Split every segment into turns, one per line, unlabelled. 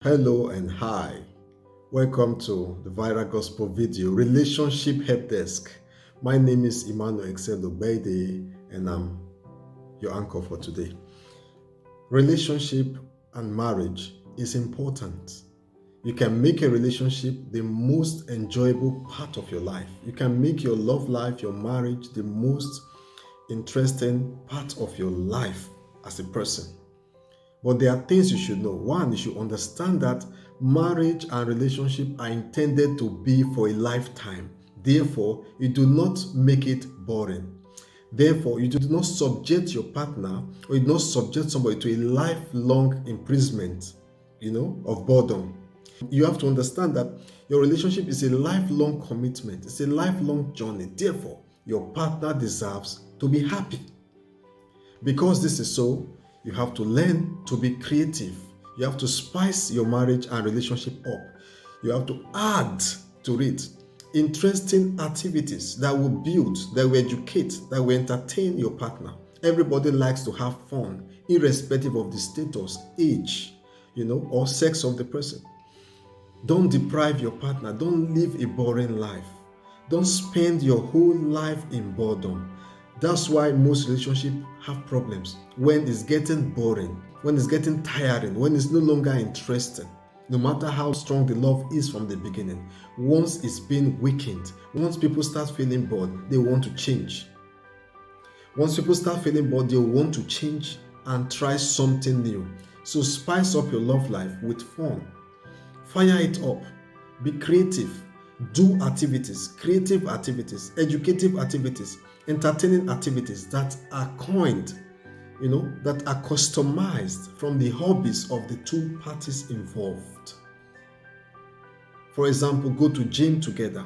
Hello and hi. Welcome to the Viral Gospel video, Relationship Help Desk. My name is Emmanuel and I'm your anchor for today. Relationship and marriage is important. You can make a relationship the most enjoyable part of your life. You can make your love life, your marriage, the most interesting part of your life as a person. But there are things you should know. One, you should understand that marriage and relationship are intended to be for a lifetime. Therefore, you do not make it boring. Therefore, you do not subject your partner or you do not subject somebody to a lifelong imprisonment, of boredom. You have to understand that your relationship is a lifelong commitment. It's a lifelong journey. Therefore, your partner deserves to be happy. Because this is so, you have to learn to be creative. You have to spice your marriage and relationship up. You have to add to it interesting activities that will build, that will educate, that will entertain your partner. Everybody likes to have fun, irrespective of the status, age, or sex of the person. Don't deprive your partner. Don't live a boring life. Don't spend your whole life in boredom. That's why most relationships have problems. When it's getting boring, when it's getting tiring, when it's no longer interesting, no matter how strong the love is from the beginning, once it's been weakened, once people start feeling bored, they want to change. Once people start feeling bored, they want to change and try something new. So spice up your love life with fun. Fire it up. Be creative. Do activities, creative activities, educative activities, entertaining activities that are coined, that are customized from the hobbies of the two parties involved. For example, go to gym together.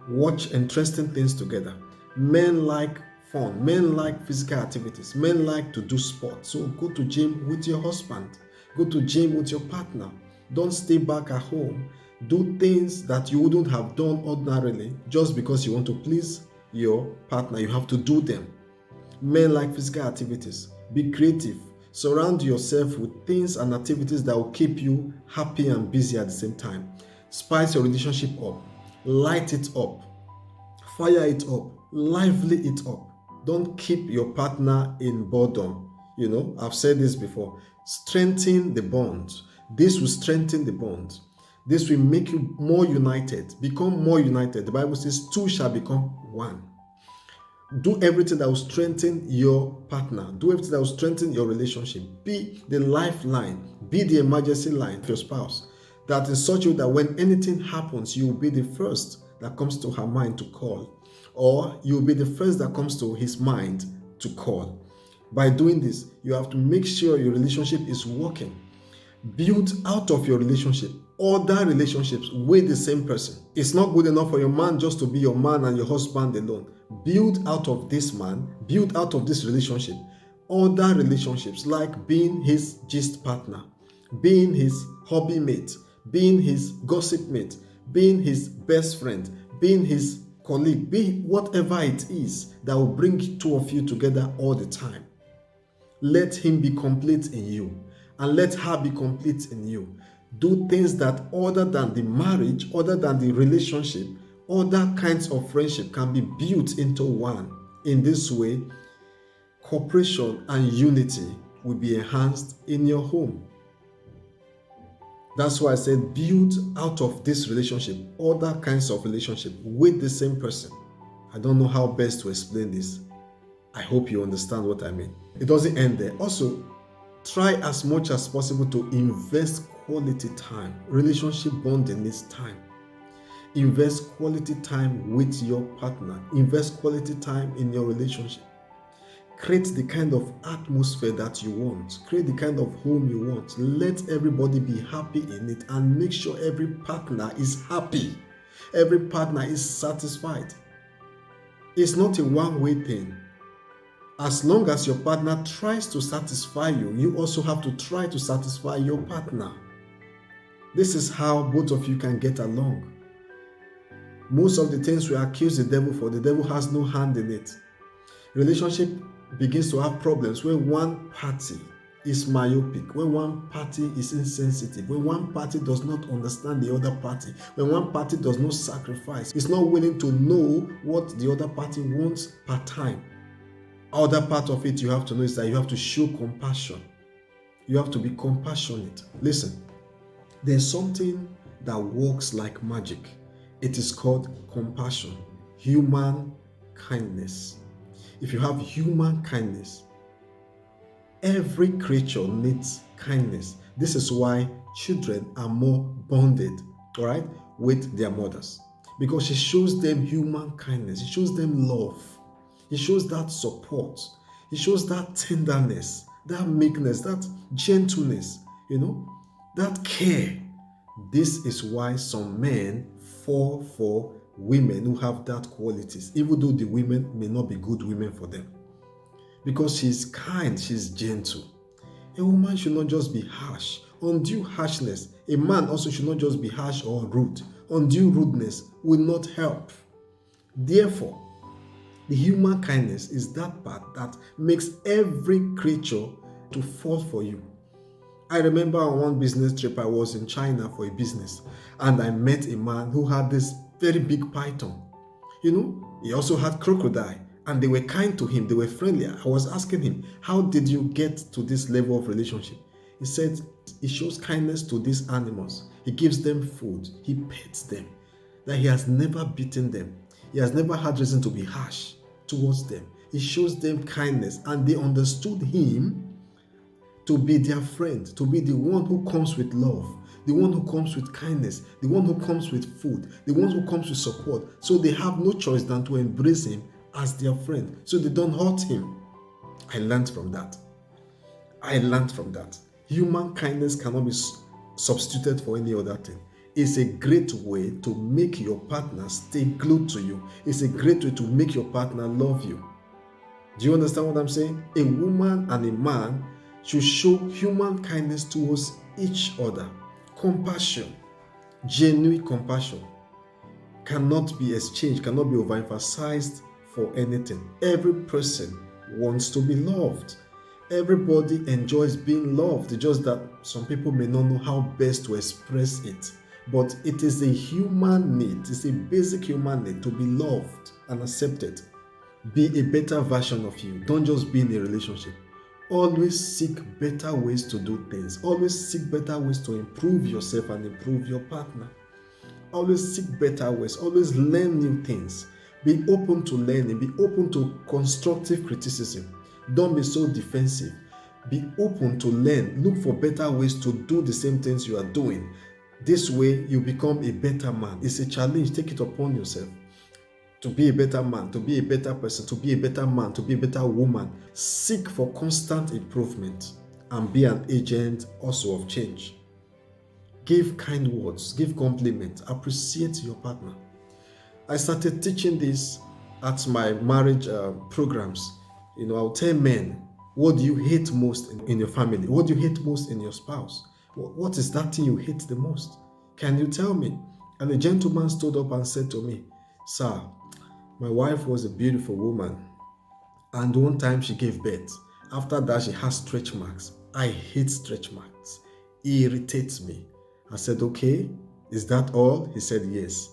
Watch interesting things together. Men like fun. Men like physical activities. Men like to do sports. So go to gym with your husband. Go to gym with your partner. Don't stay back at home. Do things that you wouldn't have done ordinarily just because you want to please your partner. You have to do them. Men like physical activities. Be creative. Surround yourself with things and activities that will keep you happy and busy at the same time. Spice your relationship up. Light it up. Fire it up. Lively it up. Don't keep your partner in boredom. I've said this before. Strengthen the bond. This will strengthen the bond. This will make you more united. Become more united. The Bible says two shall become one. Do everything that will strengthen your partner. Do everything that will strengthen your relationship. Be the lifeline. Be the emergency line for your spouse. That in such a way that when anything happens, you will be the first that comes to her mind to call. Or you will be the first that comes to his mind to call. By doing this, you have to make sure your relationship is working. Build out of your relationship other relationships with the same person. It's not good enough for your man just to be your man and your husband alone. Build out of this man, build out of this relationship other relationships, like being his gist partner, being his hobby mate, being his gossip mate, being his best friend, being his colleague, be whatever it is that will bring two of you together all the time. Let him be complete in you and let her be complete in you. Do things that other than the marriage, other than the relationship, other kinds of friendship can be built into one. In this way, cooperation and unity will be enhanced in your home. That's why I said build out of this relationship other kinds of relationship with the same person. I don't know how best to explain this. I hope you understand what I mean. It doesn't end there. Also, try as much as possible to invest quality time. Relationship bonding needs time. Invest quality time with your partner. Invest quality time in your relationship. Create the kind of atmosphere that you want. Create the kind of home you want. Let everybody be happy in it and make sure every partner is happy. Every partner is satisfied. It's not a one-way thing. As long as your partner tries to satisfy you, you also have to try to satisfy your partner. This is how both of you can get along. Most of the things we accuse the devil for, the devil has no hand in it. Relationship begins to have problems when one party is myopic, when one party is insensitive, when one party does not understand the other party, when one party does not sacrifice, is not willing to know what the other party wants per time. Other part of it you have to know is that you have to show compassion. You have to be compassionate. Listen, there's something that works like magic. It is called compassion, human kindness. If you have human kindness, every creature needs kindness. This is why children are more bonded, all right, with their mothers, because it shows them human kindness. It shows them love. It shows that support. It shows that tenderness, that meekness, that gentleness, that care. This is why some men fall for women who have that qualities, even though the women may not be good women for them. Because she's kind, she's gentle. A woman should not just be harsh. Undue harshness. A man also should not just be harsh or rude. Undue rudeness will not help. Therefore, the human kindness is that part that makes every creature to fall for you. I remember on one business trip, I was in China for a business, and I met a man who had this very big python. He also had crocodile, and they were kind to him. They were friendly. I was asking him, how did you get to this level of relationship? He said he shows kindness to these animals. He gives them food. He pets them. That he has never beaten them. He has never had reason to be harsh towards them. He shows them kindness, and they understood him to be their friend, to be the one who comes with love, the one who comes with kindness, the one who comes with food, the one who comes with support. So they have no choice than to embrace him as their friend, so they don't hurt him. I learned from that. Human kindness cannot be substituted for any other thing. It's a great way to make your partner stay glued to you. It's a great way to make your partner love you. Do you understand what I'm saying? A woman and a man should show human kindness towards each other. Compassion, genuine compassion, cannot be exchanged, cannot be overemphasized for anything. Every person wants to be loved. Everybody enjoys being loved. It's just that some people may not know how best to express it. But it is a human need. It's a basic human need to be loved and accepted. Be a better version of you. Don't just be in a relationship. Always seek better ways to do things. Always seek better ways to improve yourself and improve your partner. Always seek better ways. Always learn new things. Be open to learning. Be open to constructive criticism. Don't be so defensive. Be open to learn. Look for better ways to do the same things you are doing. This way, you become a better man. It's a challenge. Take it upon yourself to be a better man, to be a better person, to be a better man, to be a better woman. Seek for constant improvement and be an agent also of change. Give kind words, give compliments, appreciate your partner. I started teaching this at my marriage programs. I'll tell men, what do you hate most in your family? What do you hate most in your spouse? What is that thing you hate the most? Can you tell me? And the gentleman stood up and said to me, "Sir, my wife was a beautiful woman, and one time she gave birth. After that, she has stretch marks. I hate stretch marks. It irritates me." I said, "Okay, is that all?" He said, "Yes."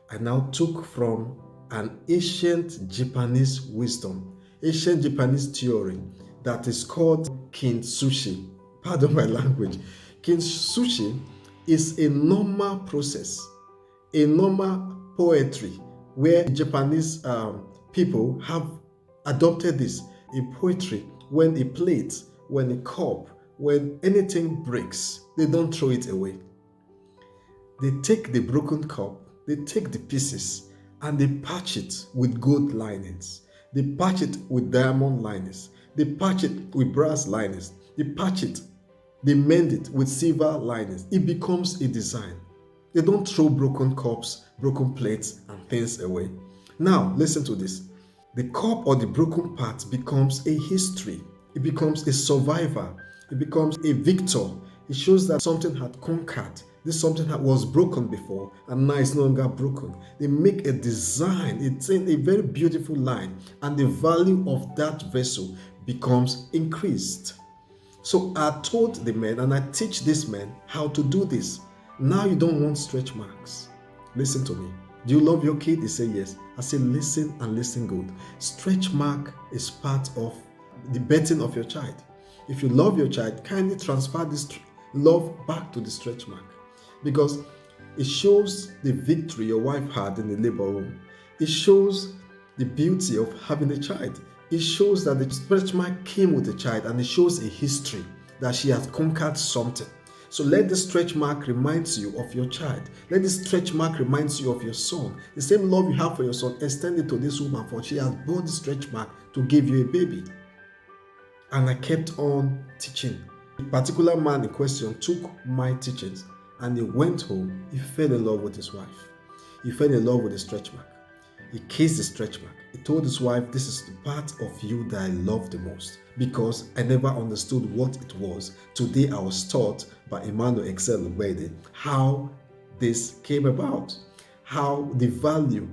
I now took from an ancient Japanese wisdom, ancient Japanese theory that is called Kinsushi. Pardon my language. Kinsushi is a normal process, a normal poetry where Japanese people have adopted this. A poetry, when a plate, when a cup, when anything breaks, they don't throw it away. They take the broken cup, they take the pieces, and they patch it with gold linings. They patch it with diamond linings. They patch it with brass linings. They patch it, they mend it with silver linings. It becomes a design. They don't throw broken cups, broken plates, and things away. Now, listen to this. The cup or the broken part becomes a history. It becomes a survivor. It becomes a victor. It shows that something had conquered. This something that was broken before, and now it's no longer broken. They make a design. It's a very beautiful line, and the value of that vessel becomes increased. So I told the men and I teach these men how to do this. Now you don't want stretch marks. Listen to me. Do you love your kid? They say yes. I say listen and listen good. Stretch mark is part of the birthing of your child. If you love your child, kindly transfer this love back to the stretch mark, because it shows the victory your wife had in the labor room. It shows the beauty of having a child. It shows that the stretch mark came with a child, and it shows a history that she has conquered something. So let the stretch mark remind you of your child. Let the stretch mark remind you of your son. The same love you have for your son, extend it to this woman, for she has brought the stretch mark to give you a baby. And I kept on teaching. A particular man in question took my teachings and he went home. He fell in love with his wife. He fell in love with the stretch mark. He kissed the stretch mark. He told his wife, this is the part of you that I love the most, because I never understood what it was. Today I was taught by Emmanuel how this came about, how the value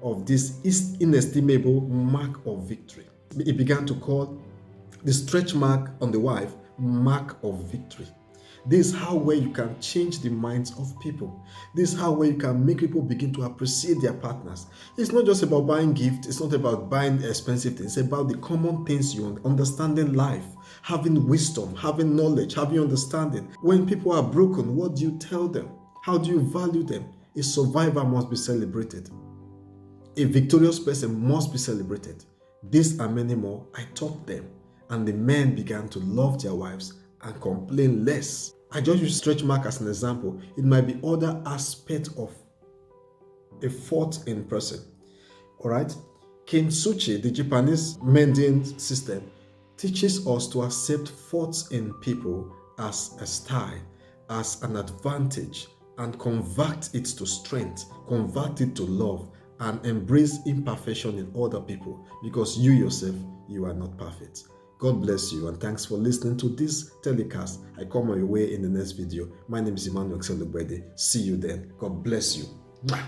of this is inestimable mark of victory. He began to call the stretch mark on the wife mark of victory. This is how well you can change the minds of people. This is how well you can make people begin to appreciate their partners. It's not just about buying gifts. It's not about buying expensive things. It's about the common things you understanding life, having wisdom, having knowledge, having understanding. When people are broken, what do you tell them? How do you value them? A survivor must be celebrated. A victorious person must be celebrated. This and many more, I taught them. And the men began to love their wives and complain less. I just use stretch mark as an example. It might be other aspect of a fault in person. All right. Kinsushi, the Japanese mending system, teaches us to accept faults in people as a style, as an advantage, and convert it to strength, convert it to love, and embrace imperfection in other people, because you yourself, you are not perfect. God bless you, and thanks for listening to this telecast. I come your way in the next video. My name is Emmanuel. See you then. God bless you. Mwah.